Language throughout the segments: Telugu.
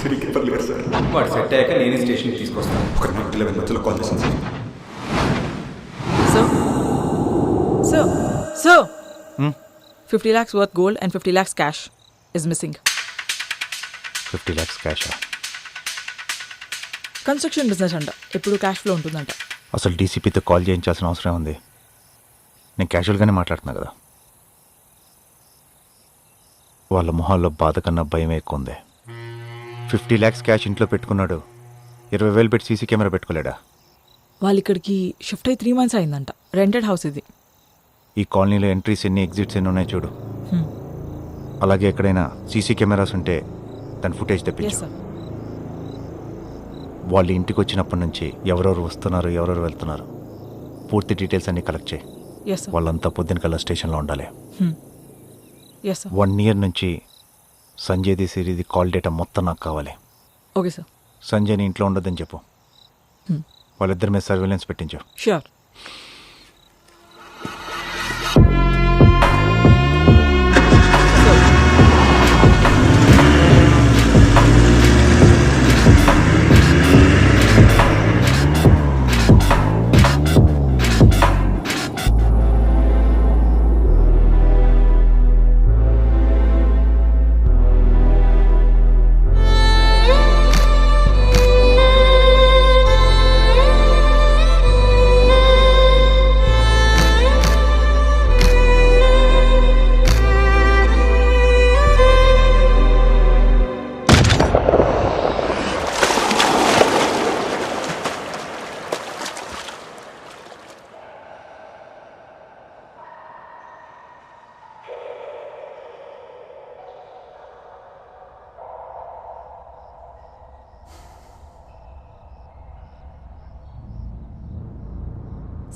సిరికి పర్లేదు సార్. వాడు సెట్ అయ్యాక నేను స్టేషన్కి తీసుకొస్తాను. ఒక 11 మధ్యలో కాల్ చేసింది sir. Sir, 50 lakhs worth gold and 50 lakhs cash is missing. 50 lakhs cash. Construction business అంట, ఎప్పుడు క్యాష్ ఫ్లో ఉంటుందంట. అసలు డీసీపీతో కాల్ చేయించాల్సిన అవసరం ఉంది. నేను క్యాజువల్గానే మాట్లాడుతున్నా కదా. వాళ్ళ మొహాల్లో బాధ కన్నా భయమే ఎక్కువ ఉంది. 50 lakhs క్యాష్ ఇంట్లో పెట్టుకున్నాడు, 20,000 పెట్టి సీసీ కెమెరా పెట్టుకోలేడా? వాళ్ళు ఇక్కడికి షిఫ్ట్ అయ్యి 3 months అయిందంట. రెంటెడ్ హౌస్ ఇది. ఈ కాలనీలో ఎంట్రీస్ ఎన్ని, ఎగ్జిట్స్ ఎన్ని ఉన్నాయి చూడు. అలాగే ఎక్కడైనా సీసీ కెమెరాస్ ఉంటే దాని ఫుటేజ్ Yes, తెప్పించు. sir. వాళ్ళు ఇంటికి వచ్చినప్పటి నుంచి ఎవరెవరు వస్తున్నారు, ఎవరెవరు వెళ్తున్నారు, పూర్తి డీటెయిల్స్ అన్నీ కలెక్ట్ చేయి. Yes, sir. వాళ్ళంతా పొద్దున కల్లా స్టేషన్లో ఉండాలి. Yes, sir. 1 year నుంచి సంజయ్ది సిరిది కాల్ డేటా మొత్తం నాకు కావాలి. Okay sir. సంజయ్ని ఇంట్లో ఉండొద్దని చెప్పు. వాళ్ళిద్దరి మీద సర్వేలెన్స్ పెట్టించు. Sure.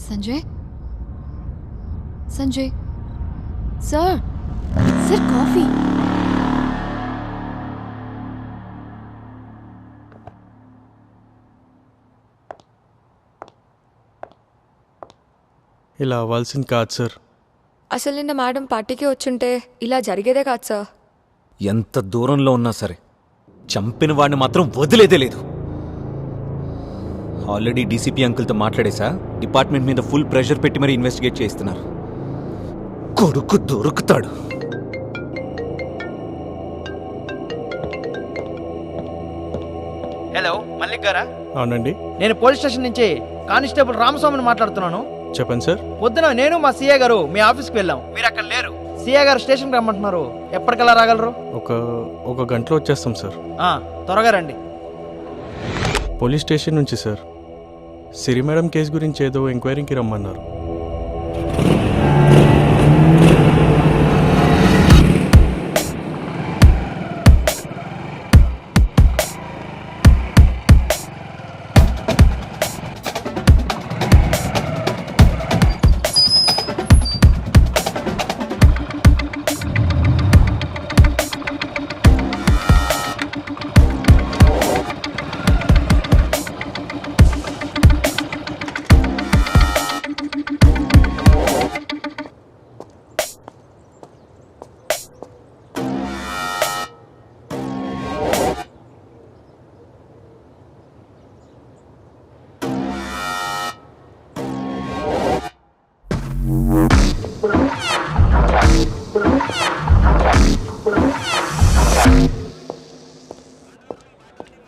Sanjay Sanjay sir sir coffee ఇలా అవ్వాల్సింది కాదు సార్. అసలు నిన్న మేడం పార్టీకి వచ్చుంటే ఇలా జరిగేదే కాదు సార్. ఎంత దూరంలో ఉన్నా సరే చంపిన వాడిని మాత్రం వదిలేదే లేదు. ఆల్రెడీ డీసీపీ అంకుల్తో మాట్లాడేసా. డిపార్ట్మెంట్ మీద ఫుల్ ప్రెషర్ పెట్టి మరీ ఇన్వెస్టిగేట్ చేస్తున్నారు. కొడుకు దొరుకుతాడు. హలో మల్లిక్ గారా? అవునండి, నేను పోలీస్ స్టేషన్ నుంచి కానిస్టేబుల్ రామస్వామిని మాట్లాడుతున్నాను. చెప్పండి సార్. పొద్దున నేను మా సీఏ గారు మీ ఆఫీస్కి వెళ్ళాం. మీరు అక్కడ లేరు. సీఏ గారు స్టేషన్కి రమ్మంటున్నారు. ఎప్పటికల్లా రాగలరు? ఒక గంటలో వచ్చేస్తాం సార్. త్వరగా రండి. పోలీస్ స్టేషన్ నుంచి సార్. సిరి మేడం కేసు గురించి ఏదో ఎంక్వైరీకి రమ్మన్నారు.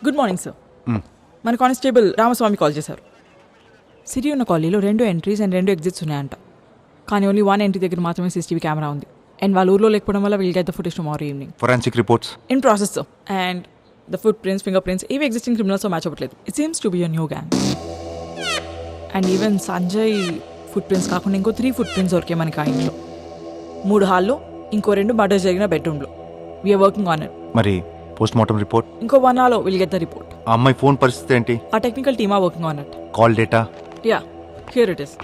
Good morning sir. మన కానిస్టేబుల్ రామస్వామి కాల్ చేశారు. సిటీ ఉన్న కాలనీలో 2 ఎంట్రీస్ అండ్ 2 ఎగ్జిట్స్ ఉన్నాయంట. కానీ ఓన్లీ 1 ఎంట్రీ దగ్గర మాత్రమే సీసీటీవీ కెమెరా ఉంది. అండ్ వాళ్ళ ఊర్లో లేకపోవడం వల్ల will get the footage tomorrow evening. Forensic reports in process sir. And the foot prints, finger prints ఇవి ఎగ్జిస్టింగ్ క్రిమినల్స్తో మ్యాచ్ అవ్వట్లేదు. It seems to be a new gang. And even Sanjay foot prints కాకుండా ఇంకో 3 ఫుట్ ప్రింట్స్ దొరికాయి మనకి ఆ ఇంట్లో. 3 హాల్లో, ఇంకో 2 మర్డర్స్ జరిగిన బెడ్రూమ్లో. We're working on it. మరి పోస్ట్ మార్టం రిపోర్ట్? ఇంకో 1 hourలో విల్ గెట్ ద రిపోర్ట్. ఆ అమ్మాయి ఫోన్ పరిస్థితి ఏంటి? ఆ technical team are working on it. Call data? Yeah, here it is.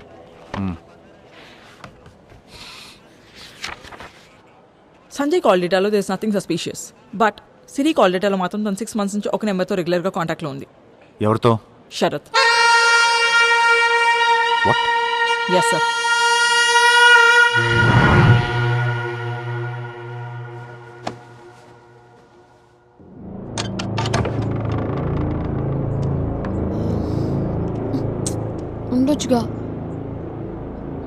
Sanjay call డేటాలో there is nothing suspicious. But Siri call డేటాలో మాత్రం తను 6 months నుంచి ఒక నెంబర్తో రెగ్యులర్గా కాంటాక్ట్లో ఉంది. ఎవరితో? శరత్. వాట్? Yes sir. ఉండొచ్చుగా.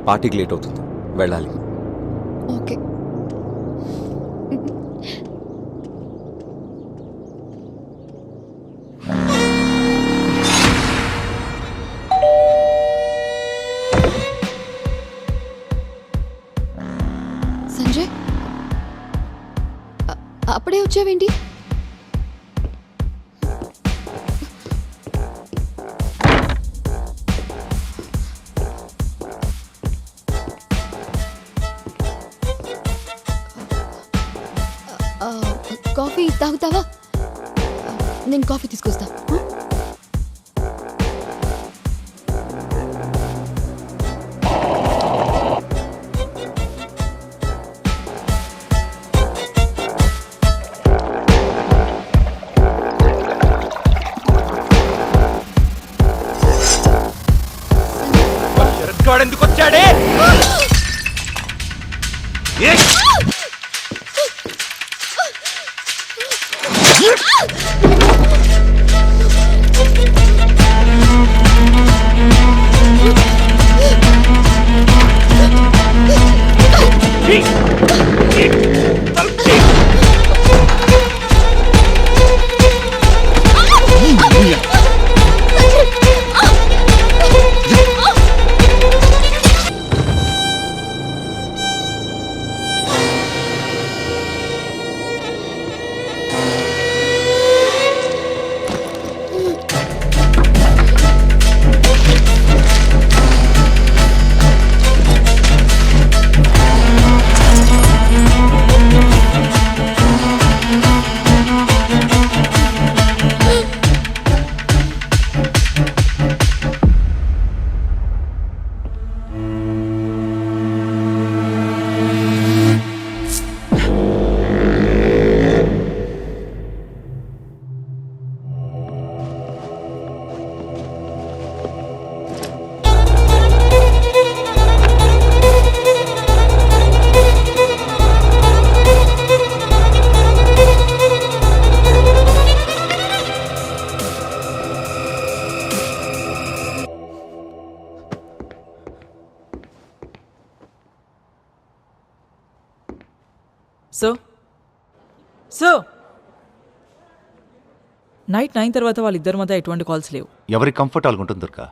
పార్టీకి లేట్ అవుతుంది, వెళ్ళాలి. ఓకే. సంజయ్, అప్పుడే వచ్చావేంటి? కాఫీ తాగుతావా? నేను కాఫీ తీసుకొస్తా. ఎందుకు వచ్చాడే? సో నైట్ 9 తర్వాత వాళ్ళిద్దరి మధ్య ఎటువంటి కాల్స్ లేవు. ఎవరి కంఫర్టబుల్గా ఉంటుంది దుర్గా.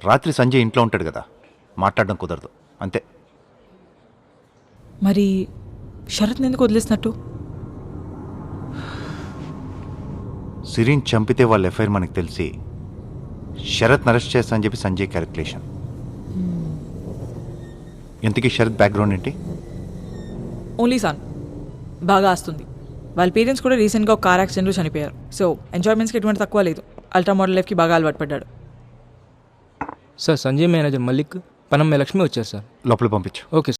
రాత్రి సంజయ్ ఇంట్లో ఉంటాడు కదా, మాట్లాడడం కుదరదు అంతే. మరి శరత్ని ఎందుకు వదిలేసినట్టు? సిరిన్ చంపితే వాళ్ళ ఎఫ్ఐఆర్ మనకు తెలిసి శరత్ అరెస్ట్ చేస్తా అని చెప్పి సంజయ్ క్యాలిక్యులేషన్. ఎంతకీ శరత్ బ్యాక్గ్రౌండ్ ఏంటి? Only sun. బాగా ఆస్తుంది. వాళ్ళ పేరెంట్స్ కూడా రీసెంట్గా ఒక కార్ యాక్సిడెంట్లో చనిపోయారు. సో ఎంజాయ్మెంట్స్కి ఎటువంటి తక్కువ లేదు. అల్ట్రా మోడల్ లైఫ్కి బాగా అలవాటు పడ్డాడు. సార్ సంజయ్ మేనేజర్ మల్లిక్ పనమ్మ లక్ష్మి వచ్చారు సార్. లోపల పంపించు. ఓకే.